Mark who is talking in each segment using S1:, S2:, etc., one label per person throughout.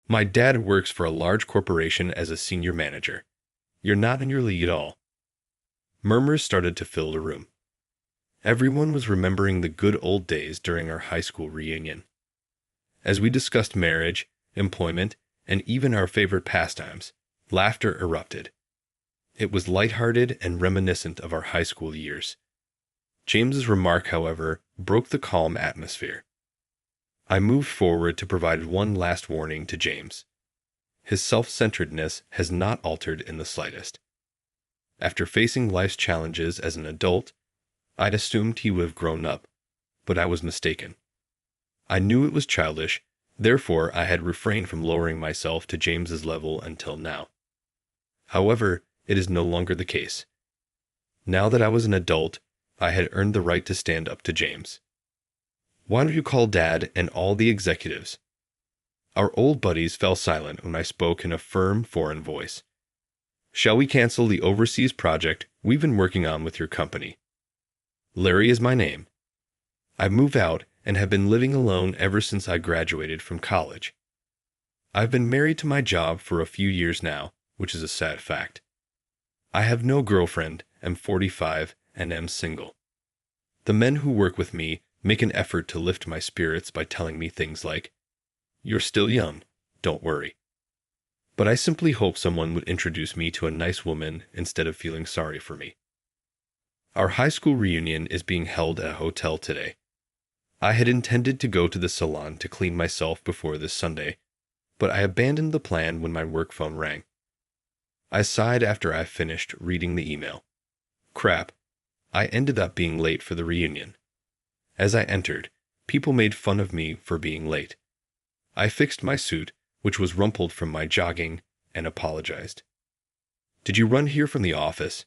S1: My dad works for a large corporation as a senior manager. You're not in your league at all. Murmurs started to fill the room. Everyone was remembering the good old days during our high school reunion. As we discussed marriage, employment, and even our favorite pastimes, laughter erupted. It was lighthearted and reminiscent of our high school years. James's remark, however, broke the calm atmosphere. I moved forward to provide one last warning to James. His self-centeredness has not altered in the slightest. After facing life's challenges as an adult, I'd assumed he would have grown up, but I was mistaken. I knew it was childish, therefore I had refrained from lowering myself to James's level until now. However, it is no longer the case. Now that I was an adult, I had earned the right to stand up to James. Why don't you call Dad and all the executives? Our old buddies fell silent when I spoke in a firm foreign voice. Shall we cancel the overseas project we've been working on with your company? Larry is my name. I moved out and have been living alone ever since I graduated from college. I've been married to my job for a few years now, which is a sad fact. I have no girlfriend, am 45, and am single. The men who work with me make an effort to lift my spirits by telling me things like, "You're still young, don't worry." But I simply hope someone would introduce me to a nice woman instead of feeling sorry for me. Our high school reunion is being held at a hotel today. I had intended to go to the salon to clean myself before this Sunday, but I abandoned the plan when my work phone rang. I sighed after I finished reading the email. Crap, I ended up being late for the reunion. As I entered, people made fun of me for being late. I fixed my suit, which was rumpled from my jogging, and apologized. "Did you run here from the office?"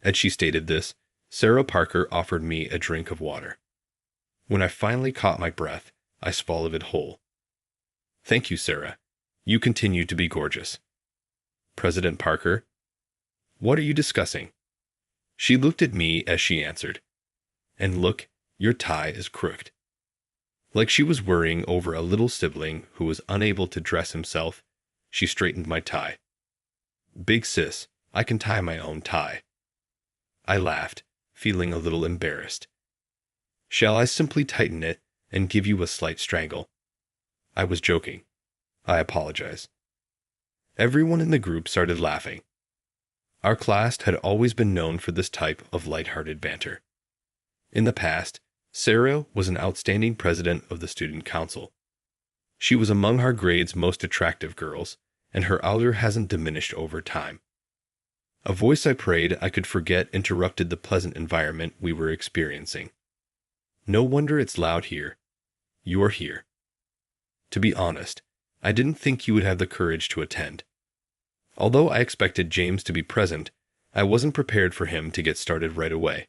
S1: As she stated this, Sarah Parker offered me a drink of water. When I finally caught my breath, I swallowed it whole. "Thank you, Sarah. You continue to be gorgeous." President Parker, "What are you discussing?" She looked at me as she answered, "And look, your tie is crooked." Like she was worrying over a little sibling who was unable to dress himself, she straightened my tie. "Big sis, I can tie my own tie." I laughed, feeling a little embarrassed. "Shall I simply tighten it and give you a slight strangle?" I was joking. I apologize. Everyone in the group started laughing. Our class had always been known for this type of lighthearted banter. In the past, Sarah was an outstanding president of the student council. She was among our grade's most attractive girls, and her allure hasn't diminished over time. A voice I prayed I could forget interrupted the pleasant environment we were experiencing. "No wonder it's loud here. You're here." To be honest, I didn't think you would have the courage to attend. Although I expected James to be present, I wasn't prepared for him to get started right away.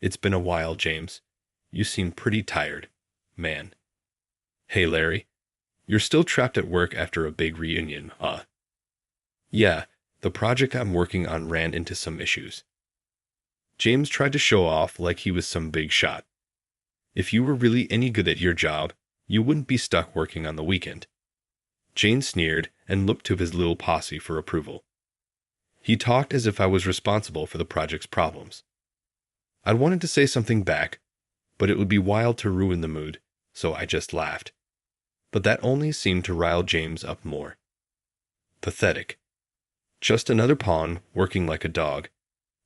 S1: "It's been a while, James. You seem pretty tired, man." "Hey, Larry. You're still trapped at work after a big reunion, huh?" "Yeah, the project I'm working on ran into some issues." James tried to show off like he was some big shot. If you were really any good at your job, you wouldn't be stuck working on the weekend. Jane sneered and looked to his little posse for approval. He talked as if I was responsible for the project's problems. I wanted to say something back, but it would be wild to ruin the mood, so I just laughed. But that only seemed to rile James up more. Pathetic. Just another pawn working like a dog.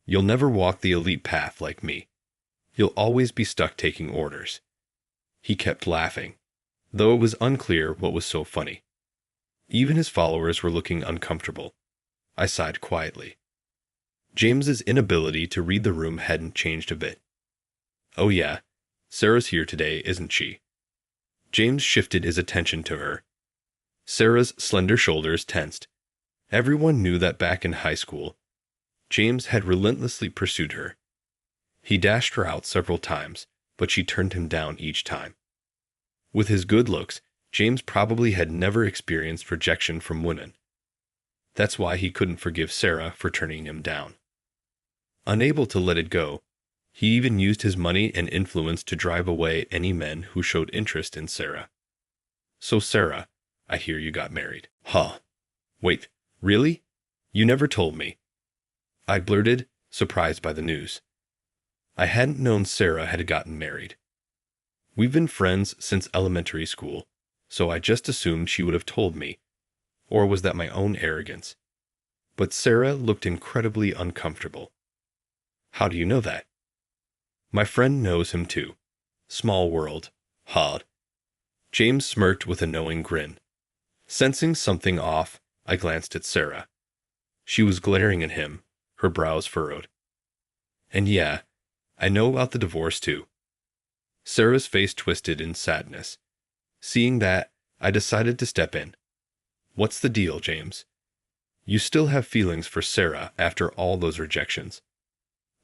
S1: You'll never walk the elite path like me. You'll always be stuck taking orders. He kept laughing, though it was unclear what was so funny. Even his followers were looking uncomfortable. I sighed quietly. James's inability to read the room hadn't changed a bit. "Oh yeah, Sarah's here today, isn't she?" James shifted his attention to her. Sarah's slender shoulders tensed. Everyone knew that back in high school, James had relentlessly pursued her. He dashed her out several times, but she turned him down each time. With his good looks, James probably had never experienced rejection from women. That's why he couldn't forgive Sarah for turning him down. Unable to let it go, he even used his money and influence to drive away any men who showed interest in Sarah. "So Sarah, I hear you got married." "Huh. Wait, really? You never told me," I blurted, surprised by the news. I hadn't known Sarah had gotten married. We've been friends since elementary school, so I just assumed she would have told me. Or was that my own arrogance? But Sarah looked incredibly uncomfortable. "How do you know that?" "My friend knows him too. Small world. Hard." James smirked with a knowing grin. Sensing something off, I glanced at Sarah. She was glaring at him, her brows furrowed. "And yeah, I know about the divorce too." Sarah's face twisted in sadness. Seeing that, I decided to step in. "What's the deal, James? You still have feelings for Sarah after all those rejections.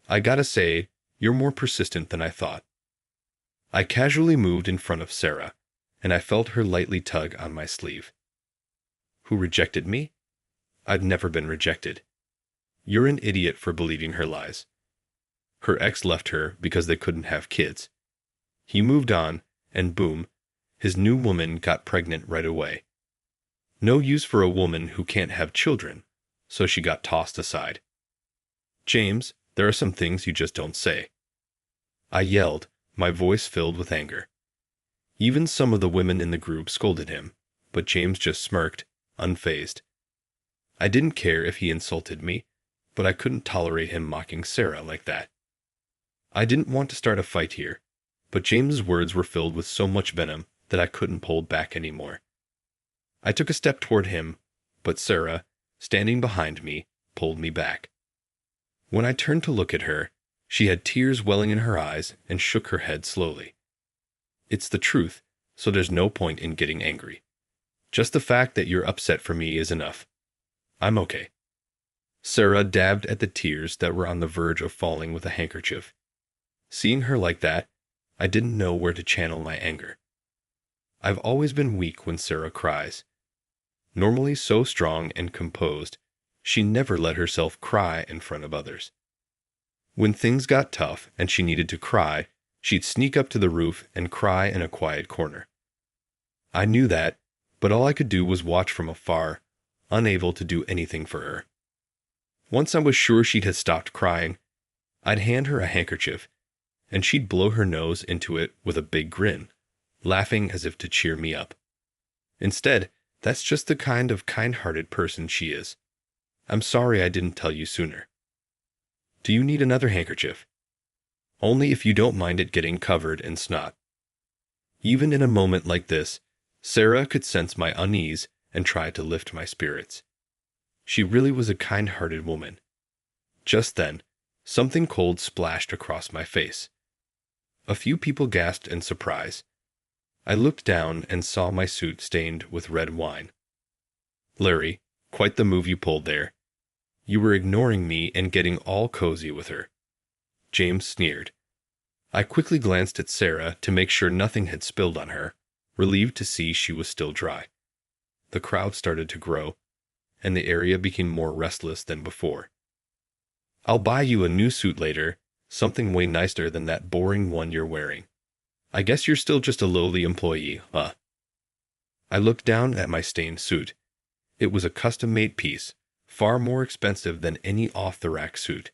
S1: I gotta say, you're more persistent than I thought." I casually moved in front of Sarah, and I felt her lightly tug on my sleeve. "Who rejected me? I've never been rejected. You're an idiot for believing her lies. Her ex left her because they couldn't have kids. He moved on, and boom, his new woman got pregnant right away. No use for a woman who can't have children, so she got tossed aside. James, there are some things you just don't say." I yelled, my voice filled with anger. Even some of the women in the group scolded him, but James just smirked, unfazed. I didn't care if he insulted me, but I couldn't tolerate him mocking Sarah like that. I didn't want to start a fight here, but James's words were filled with so much venom that I couldn't hold back anymore. I took a step toward him, but Sarah, standing behind me, pulled me back. When I turned to look at her, she had tears welling in her eyes and shook her head slowly. "It's the truth, so there's no point in getting angry. Just the fact that you're upset for me is enough. I'm okay." Sarah dabbed at the tears that were on the verge of falling with a handkerchief. Seeing her like that, I didn't know where to channel my anger. I've always been weak when Sarah cries. Normally so strong and composed, she never let herself cry in front of others. When things got tough and she needed to cry, she'd sneak up to the roof and cry in a quiet corner. I knew that, but all I could do was watch from afar, unable to do anything for her. Once I was sure she had stopped crying, I'd hand her a handkerchief, and she'd blow her nose into it with a big grin, laughing as if to cheer me up. Instead, that's just the kind of kind-hearted person she is. I'm sorry I didn't tell you sooner. Do you need another handkerchief? Only if you don't mind it getting covered in snot. Even in a moment like this, Sarah could sense my unease and try to lift my spirits. She really was a kind-hearted woman. Just then, something cold splashed across my face. A few people gasped in surprise. I looked down and saw my suit stained with red wine. "Larry, quite the move you pulled there. You were ignoring me and getting all cozy with her." James sneered. I quickly glanced at Sarah to make sure nothing had spilled on her, relieved to see she was still dry. The crowd started to grow, and the area became more restless than before. "I'll buy you a new suit later, something way nicer than that boring one you're wearing. I guess you're still just a lowly employee, huh?" I looked down at my stained suit. It was a custom-made piece, far more expensive than any off-the-rack suit.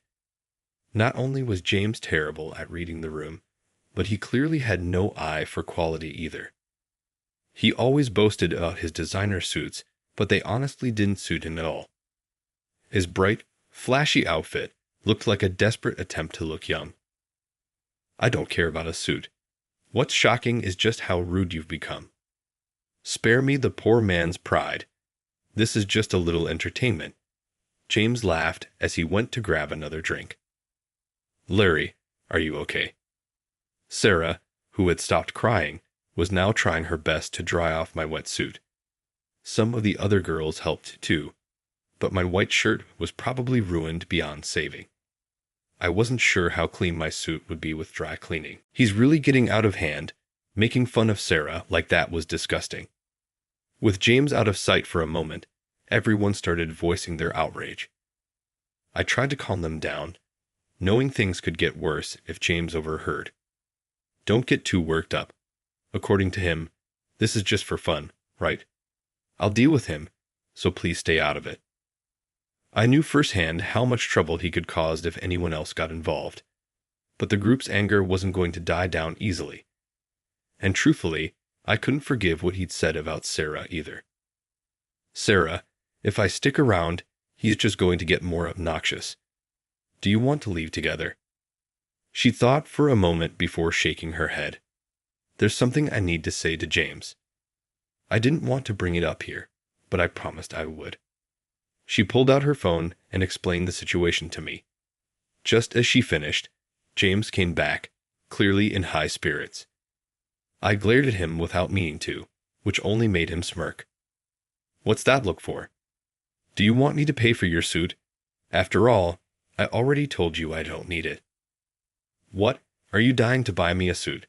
S1: Not only was James terrible at reading the room, but he clearly had no eye for quality either. He always boasted about his designer suits, but they honestly didn't suit him at all. His bright, flashy outfit looked like a desperate attempt to look young. "I don't care about a suit. What's shocking is just how rude you've become. Spare me the poor man's pride. This is just a little entertainment." James laughed as he went to grab another drink. "Larry, are you okay?" Sarah, who had stopped crying, was now trying her best to dry off my wet suit. Some of the other girls helped too, but my white shirt was probably ruined beyond saving. I wasn't sure how clean my suit would be with dry cleaning. "He's really getting out of hand. Making fun of Sarah like that was disgusting." With James out of sight for a moment, everyone started voicing their outrage. I tried to calm them down, knowing things could get worse if James overheard. "Don't get too worked up. According to him, this is just for fun, right? I'll deal with him, so please stay out of it. I knew firsthand how much trouble he could cause if anyone else got involved, but the group's anger wasn't going to die down easily. And truthfully, I couldn't forgive what he'd said about Sarah either. Sarah, if I stick around, he's just going to get more obnoxious. Do you want to leave together? She thought for a moment before shaking her head. There's something I need to say to James. I didn't want to bring it up here, but I promised I would. She pulled out her phone and explained the situation to me. Just as she finished, James came back, clearly in high spirits. I glared at him without meaning to, which only made him smirk. What's that look for? Do you want me to pay for your suit? After all, I already told you I don't need it. What? Are you dying to buy me a suit?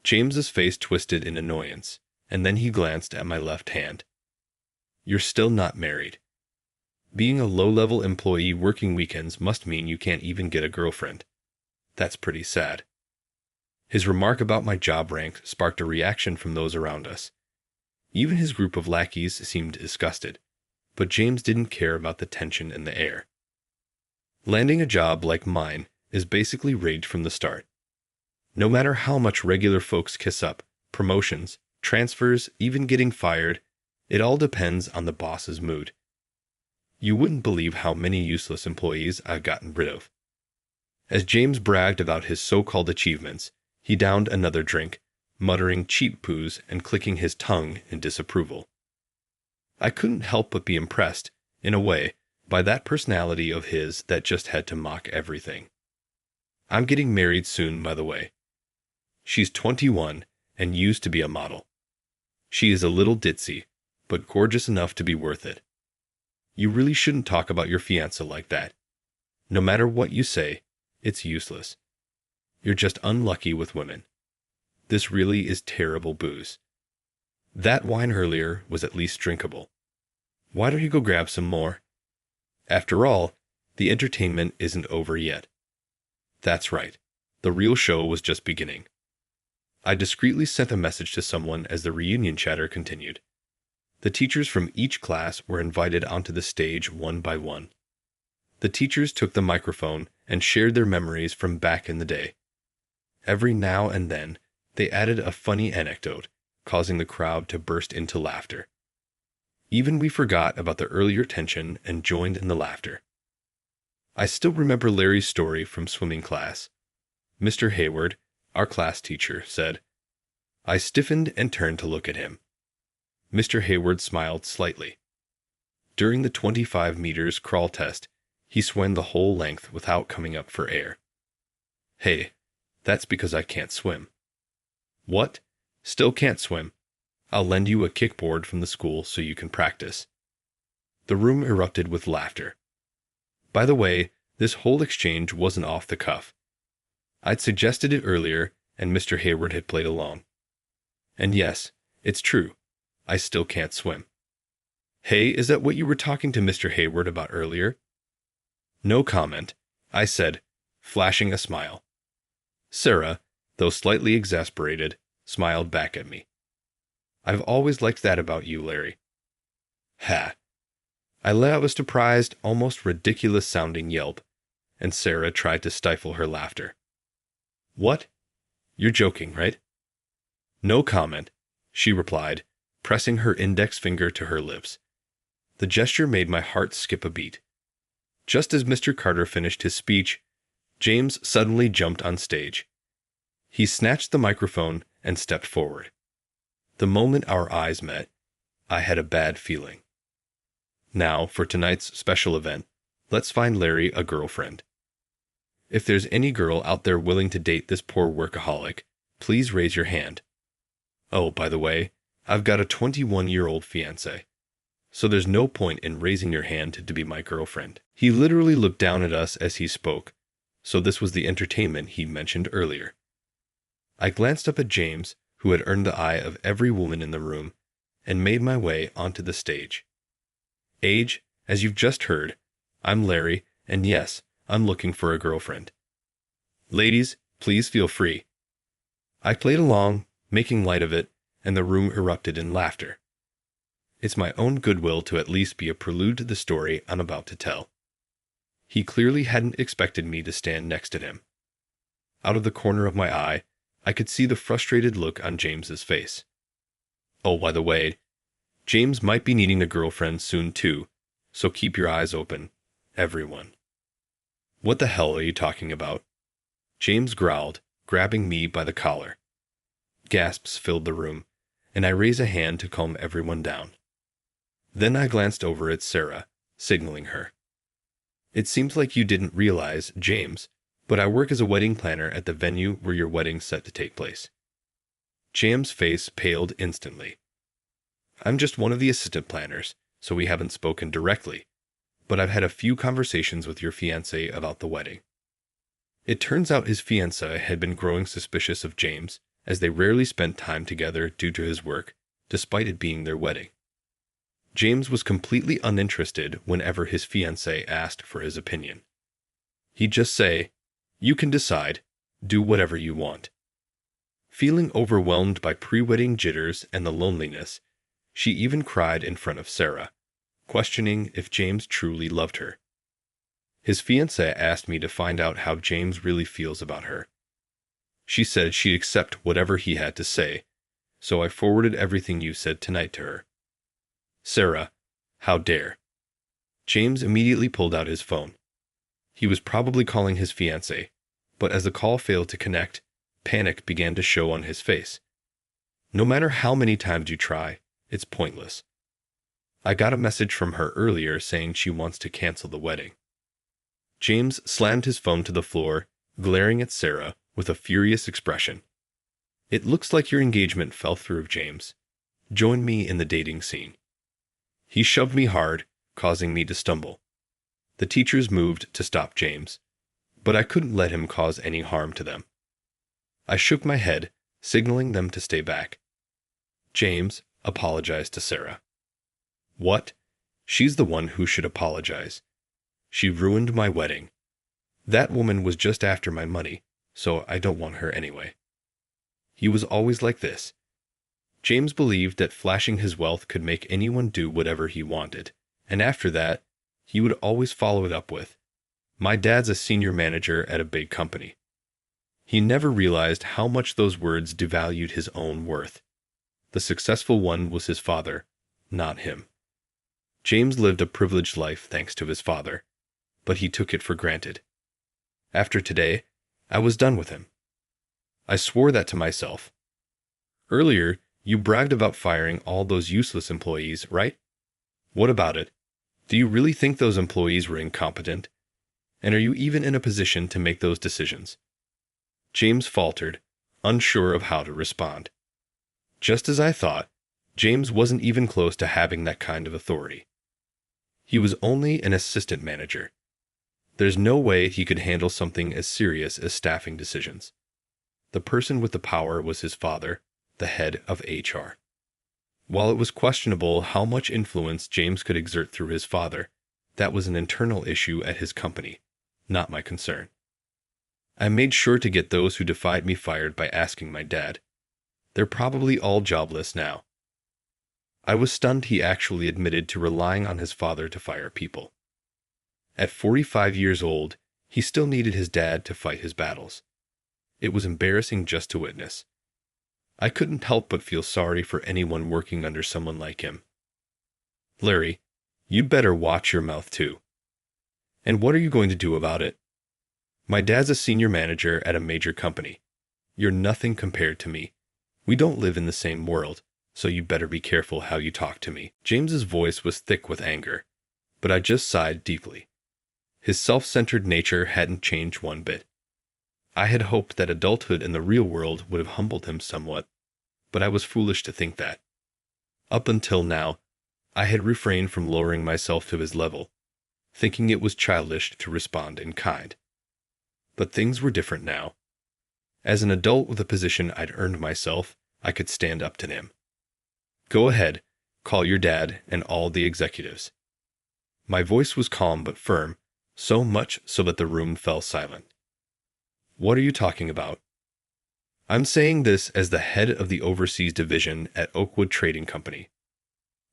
S1: James's face twisted in annoyance, and then he glanced at my left hand. You're still not married. Being a low-level employee working weekends must mean you can't even get a girlfriend. That's pretty sad. His remark about my job rank sparked a reaction from those around us. Even his group of lackeys seemed disgusted, but James didn't care about the tension in the air. Landing a job like mine is basically rigged from the start. No matter how much regular folks kiss up, promotions, transfers, even getting fired, it all depends on the boss's mood. You wouldn't believe how many useless employees I've gotten rid of. As James bragged about his so-called achievements, he downed another drink, muttering cheap poos and clicking his tongue in disapproval. I couldn't help but be impressed, in a way, by that personality of his that just had to mock everything. I'm getting married soon, by the way. She's 21 and used to be a model. She is a little ditzy, but gorgeous enough to be worth it. You really shouldn't talk about your fiancé like that. No matter what you say, it's useless. You're just unlucky with women. This really is terrible booze. That wine earlier was at least drinkable. Why don't you go grab some more? After all, the entertainment isn't over yet. That's right. The real show was just beginning. I discreetly sent a message to someone as the reunion chatter continued. The teachers from each class were invited onto the stage one by one. The teachers took the microphone and shared their memories from back in the day. Every now and then, they added a funny anecdote, causing the crowd to burst into laughter. Even we forgot about the earlier tension and joined in the laughter. I still remember Larry's story from swimming class. Mr. Hayward, our class teacher, said, I stiffened and turned to look at him. Mr. Hayward smiled slightly. During the 25 meters crawl test, he swam the whole length without coming up for air. Hey, that's because I can't swim. What? Still can't swim? I'll lend you a kickboard from the school so you can practice. The room erupted with laughter. By the way, this whole exchange wasn't off the cuff. I'd suggested it earlier, and Mr. Hayward had played along. And yes, it's true. I still can't swim. Hey, is that what you were talking to Mr. Hayward about earlier? No comment, I said, flashing a smile. Sarah, though slightly exasperated, smiled back at me. I've always liked that about you, Larry. Ha! I let out a surprised, almost ridiculous-sounding yelp, and Sarah tried to stifle her laughter. What? You're joking, right? No comment, she replied, pressing her index finger to her lips. The gesture made my heart skip a beat. Just as Mr. Carter finished his speech, James suddenly jumped on stage. He snatched the microphone and stepped forward. The moment our eyes met, I had a bad feeling. Now, for tonight's special event, let's find Larry a girlfriend. If there's any girl out there willing to date this poor workaholic, please raise your hand. Oh, by the way, I've got a 21-year-old fiancé, so there's no point in raising your hand to be my girlfriend. He literally looked down at us as he spoke, so this was the entertainment he mentioned earlier. I glanced up at James, who had earned the eye of every woman in the room, and made my way onto the stage. Age, as you've just heard, I'm Larry, and yes, I'm looking for a girlfriend. Ladies, please feel free. I played along, making light of it, and the room erupted in laughter. It's my own goodwill to at least be a prelude to the story I'm about to tell. He clearly hadn't expected me to stand next to him. Out of the corner of my eye, I could see the frustrated look on James's face. Oh, by the way, James might be needing a girlfriend soon too, so keep your eyes open, everyone. What the hell are you talking about? James growled, grabbing me by the collar. Gasps filled the room, and I raised a hand to calm everyone down. Then I glanced over at Sarah, signaling her. It seems like you didn't realize, James, but I work as a wedding planner at the venue where your wedding's set to take place. James' face paled instantly. I'm just one of the assistant planners, so we haven't spoken directly, but I've had a few conversations with your fiancé about the wedding. It turns out his fiancée had been growing suspicious of James, as they rarely spent time together due to his work, despite it being their wedding. James was completely uninterested whenever his fiancée asked for his opinion. He'd just say, "You can decide, do whatever you want." Feeling overwhelmed by pre-wedding jitters and the loneliness, she even cried in front of Sarah, questioning if James truly loved her. His fiancée asked me to find out how James really feels about her. She said she'd accept whatever he had to say, so I forwarded everything you said tonight to her. Sarah, how dare. James immediately pulled out his phone. He was probably calling his fiancée, but as the call failed to connect, panic began to show on his face. No matter how many times you try, it's pointless. I got a message from her earlier saying she wants to cancel the wedding. James slammed his phone to the floor, glaring at Sarah with a furious expression. It looks like your engagement fell through, James. Join me in the dating scene. He shoved me hard, causing me to stumble. The teachers moved to stop James, but I couldn't let him cause any harm to them. I shook my head, signaling them to stay back. James apologized to Sarah. What? She's the one who should apologize. She ruined my wedding. That woman was just after my money, so I don't want her anyway. He was always like this. James believed that flashing his wealth could make anyone do whatever he wanted, and after that, he would always follow it up with, "My dad's a senior manager at a big company." He never realized how much those words devalued his own worth. The successful one was his father, not him. James lived a privileged life thanks to his father, but he took it for granted. After today, I was done with him. I swore that to myself. Earlier, you bragged about firing all those useless employees, right? What about it? Do you really think those employees were incompetent? And are you even in a position to make those decisions? James faltered, unsure of how to respond. Just as I thought, James wasn't even close to having that kind of authority. He was only an assistant manager. There's no way he could handle something as serious as staffing decisions. The person with the power was his father, the head of HR. While it was questionable how much influence James could exert through his father, that was an internal issue at his company, not my concern. I made sure to get those who defied me fired by asking my dad. They're probably all jobless now. I was stunned he actually admitted to relying on his father to fire people. At 45 years old, he still needed his dad to fight his battles. It was embarrassing just to witness. I couldn't help but feel sorry for anyone working under someone like him. Larry, you'd better watch your mouth too. And what are you going to do about it? My dad's a senior manager at a major company. You're nothing compared to me. We don't live in the same world, so you better be careful how you talk to me. James's voice was thick with anger, but I just sighed deeply. His self-centered nature hadn't changed one bit. I had hoped that adulthood in the real world would have humbled him somewhat, but I was foolish to think that. Up until now, I had refrained from lowering myself to his level, thinking it was childish to respond in kind. But things were different now. As an adult with a position I'd earned myself, I could stand up to him. Go ahead, call your dad and all the executives. My voice was calm but firm, so much so that the room fell silent. What are you talking about? I'm saying this as the head of the overseas division at Oakwood Trading Company.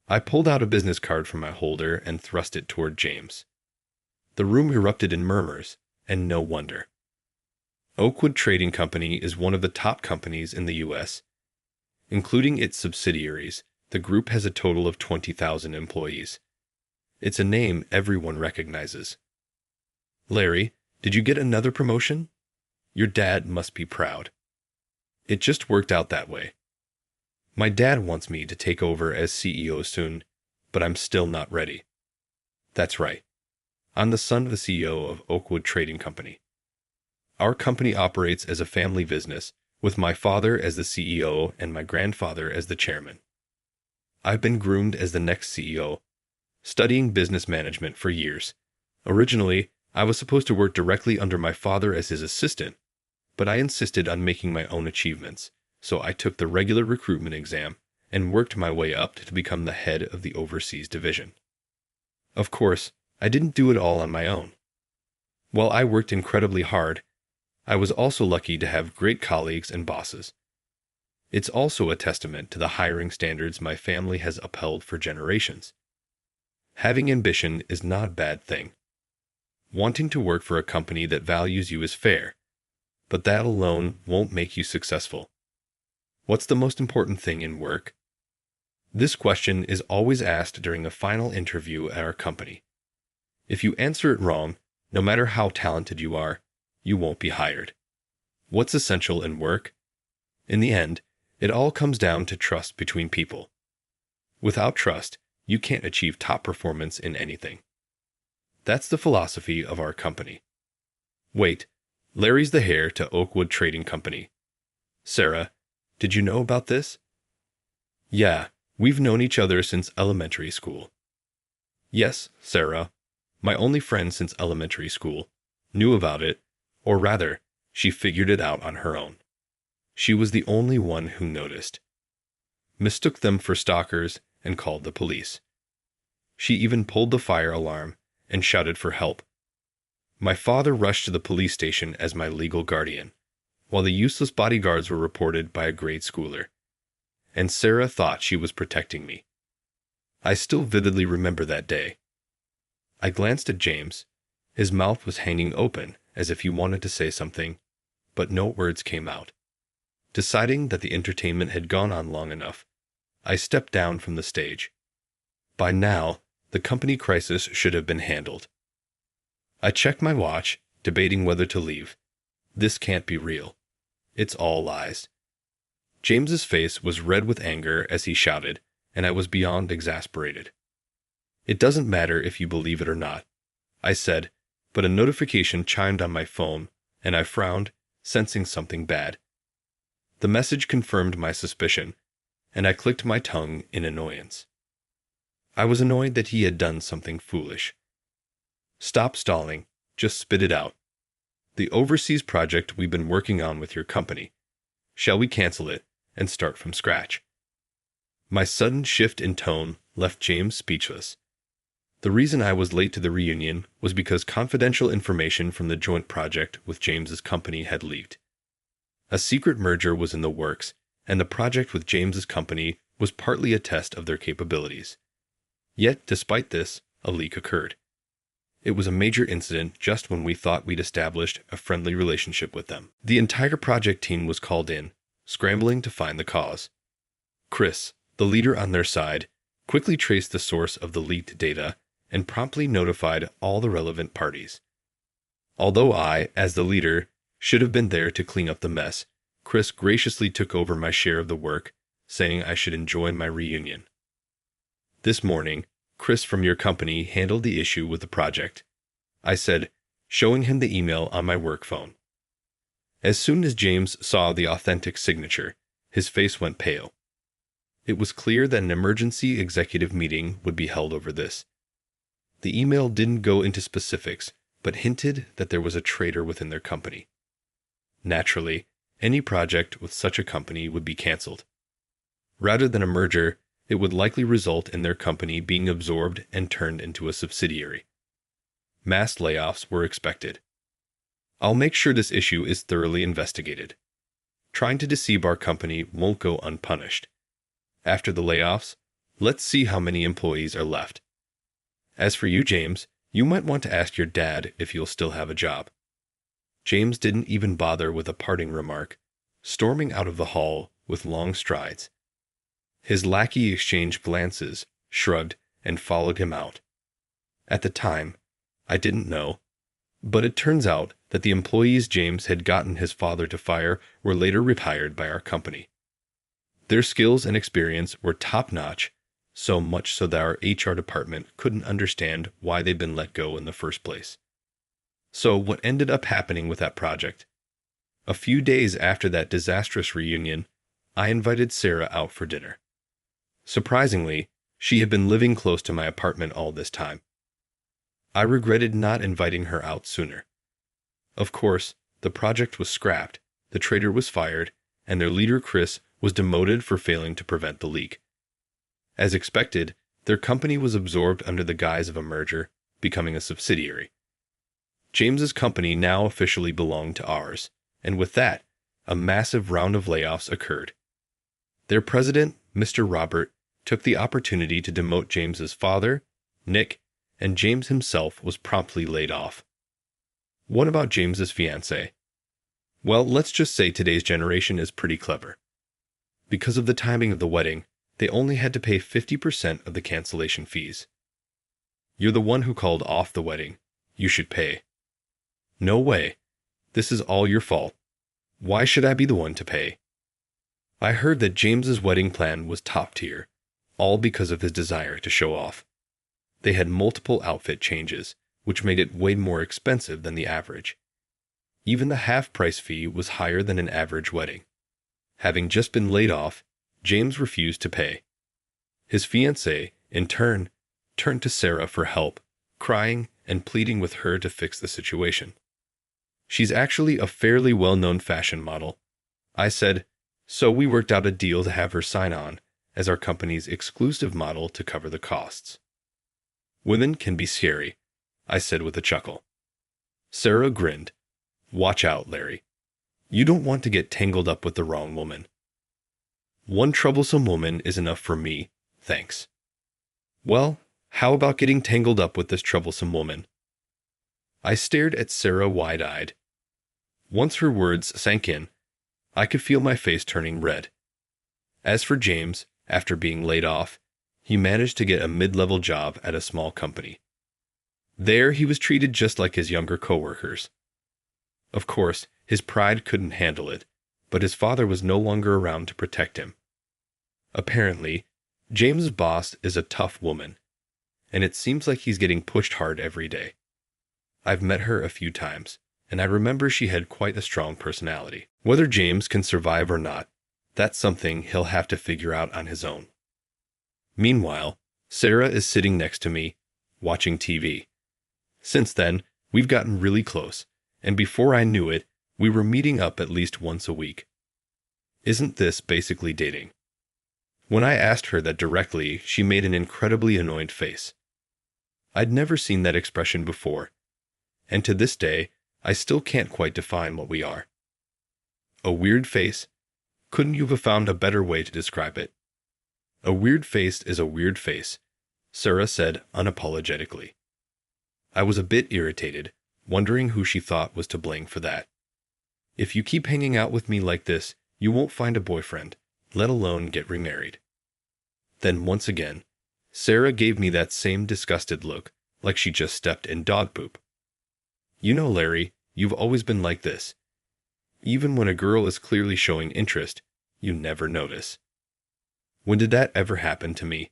S1: I pulled out a business card from my holder and thrust it toward James. The room erupted in murmurs, and no wonder. Oakwood Trading Company is one of the top companies in the U.S. Including its subsidiaries, the group has a total of 20,000 employees. It's a name everyone recognizes. Larry, did you get another promotion? Your dad must be proud. It just worked out that way. My dad wants me to take over as CEO soon, but I'm still not ready. That's right. I'm the son of the CEO of Oakwood Trading Company. Our company operates as a family business, with my father as the CEO and my grandfather as the chairman. I've been groomed as the next CEO, studying business management for years. Originally, I was supposed to work directly under my father as his assistant, but I insisted on making my own achievements, so I took the regular recruitment exam and worked my way up to become the head of the overseas division. Of course, I didn't do it all on my own. While I worked incredibly hard, I was also lucky to have great colleagues and bosses. It's also a testament to the hiring standards my family has upheld for generations. Having ambition is not a bad thing. Wanting to work for a company that values you is fair, but that alone won't make you successful. What's the most important thing in work? This question is always asked during the final interview at our company. If you answer it wrong, no matter how talented you are, you won't be hired. What's essential in work? In the end, it all comes down to trust between people. Without trust, you can't achieve top performance in anything. That's the philosophy of our company. Wait, Larry's the heir to Oakwood Trading Company. Sarah, did you know about this? Yeah, we've known each other since elementary school. Yes, Sarah, my only friend since elementary school, knew about it, or rather, she figured it out on her own. She was the only one who noticed. Mistook them for stalkers and called the police. She even pulled the fire alarm and shouted for help. My father rushed to the police station as my legal guardian, while the useless bodyguards were reported by a grade schooler. And Sarah thought she was protecting me. I still vividly remember that day. I glanced at James. His mouth was hanging open as if he wanted to say something, but no words came out. Deciding that the entertainment had gone on long enough, I stepped down from the stage. By now, the company crisis should have been handled. I checked my watch, debating whether to leave. This can't be real. It's all lies. James's face was red with anger as he shouted, and I was beyond exasperated. It doesn't matter if you believe it or not, I said, but a notification chimed on my phone, and I frowned, sensing something bad. The message confirmed my suspicion, and I clicked my tongue in annoyance. I was annoyed that he had done something foolish. Stop stalling, just spit it out. The overseas project we've been working on with your company. Shall we cancel it and start from scratch? My sudden shift in tone left James speechless. The reason I was late to the reunion was because confidential information from the joint project with James's company had leaked. A secret merger was in the works, and the project with James's company was partly a test of their capabilities. Yet, despite this, a leak occurred. It was a major incident just when we thought we'd established a friendly relationship with them. The entire project team was called in, scrambling to find the cause. Chris, the leader on their side, quickly traced the source of the leaked data and promptly notified all the relevant parties. Although I, as the leader, should have been there to clean up the mess, Chris graciously took over my share of the work, saying I should enjoy my reunion. This morning, Chris from your company handled the issue with the project, I said, showing him the email on my work phone. As soon as James saw the authentic signature, his face went pale. It was clear that an emergency executive meeting would be held over this. The email didn't go into specifics, but hinted that there was a traitor within their company. Naturally, any project with such a company would be canceled. Rather than a merger, it would likely result in their company being absorbed and turned into a subsidiary. Mass layoffs were expected. I'll make sure this issue is thoroughly investigated. Trying to deceive our company won't go unpunished. After the layoffs, Let's see how many employees are left. As for you, James, you might want to ask your dad if you'll still have a job." James didn't even bother with a parting remark, storming out of the hall with long strides. His lackey exchanged glances, shrugged, and followed him out. At the time, I didn't know, but it turns out that the employees James had gotten his father to fire were later rehired by our company. Their skills and experience were top-notch, so much so that our HR department couldn't understand why they'd been let go in the first place. So what ended up happening with that project? A few days after that disastrous reunion, I invited Sarah out for dinner. Surprisingly, she had been living close to my apartment all this time. I regretted not inviting her out sooner. Of course, the project was scrapped, the trader was fired, and their leader Chris was demoted for failing to prevent the leak. As expected, their company was absorbed under the guise of a merger, becoming a subsidiary. James's company now officially belonged to ours, and with that, a massive round of layoffs occurred. Their president, Mr. Robert, took the opportunity to demote James's father, Nick, and James himself was promptly laid off. What about James's fiancée? Well, let's just say today's generation is pretty clever. Because of the timing of the wedding, they only had to pay 50% of the cancellation fees. You're the one who called off the wedding. You should pay. No way. This is all your fault. Why should I be the one to pay? I heard that James's wedding plan was top tier, all because of his desire to show off. They had multiple outfit changes, which made it way more expensive than the average. Even the half-price fee was higher than an average wedding. Having just been laid off, James refused to pay. His fiancée, in turn, turned to Sarah for help, crying and pleading with her to fix the situation. She's actually a fairly well-known fashion model. I said, so we worked out a deal to have her sign on as our company's exclusive model to cover the costs. Women can be scary, I said with a chuckle. Sarah grinned. Watch out, Larry. You don't want to get tangled up with the wrong woman. One troublesome woman is enough for me, thanks. Well, how about getting tangled up with this troublesome woman? I stared at Sarah wide-eyed. Once her words sank in, I could feel my face turning red. As for James, after being laid off, he managed to get a mid-level job at a small company. There he was treated just like his younger coworkers. Of course, his pride couldn't handle it, but his father was no longer around to protect him. Apparently, James's boss is a tough woman, and it seems like he's getting pushed hard every day. I've met her a few times, and I remember she had quite a strong personality. Whether James can survive or not, that's something he'll have to figure out on his own. Meanwhile, Sarah is sitting next to me, watching TV. Since then, we've gotten really close, and before I knew it, we were meeting up at least once a week. Isn't this basically dating? When I asked her that directly, she made an incredibly annoyed face. I'd never seen that expression before, and to this day, I still can't quite define what we are. A weird face? Couldn't you have found a better way to describe it? A weird face is a weird face, Sarah said unapologetically. I was a bit irritated, wondering who she thought was to blame for that. If you keep hanging out with me like this, you won't find a boyfriend, let alone get remarried. Then once again, Sarah gave me that same disgusted look, like she just stepped in dog poop. You know, Larry, you've always been like this. Even when a girl is clearly showing interest, you never notice. When did that ever happen to me?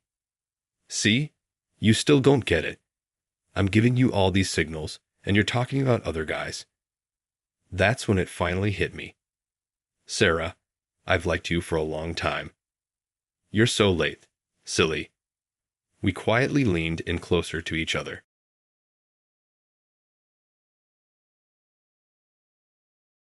S1: See? You still don't get it. I'm giving you all these signals, and you're talking about other guys. That's when it finally hit me. Sarah, I've liked you for a long time. You're so late, silly. We quietly leaned in closer to each other.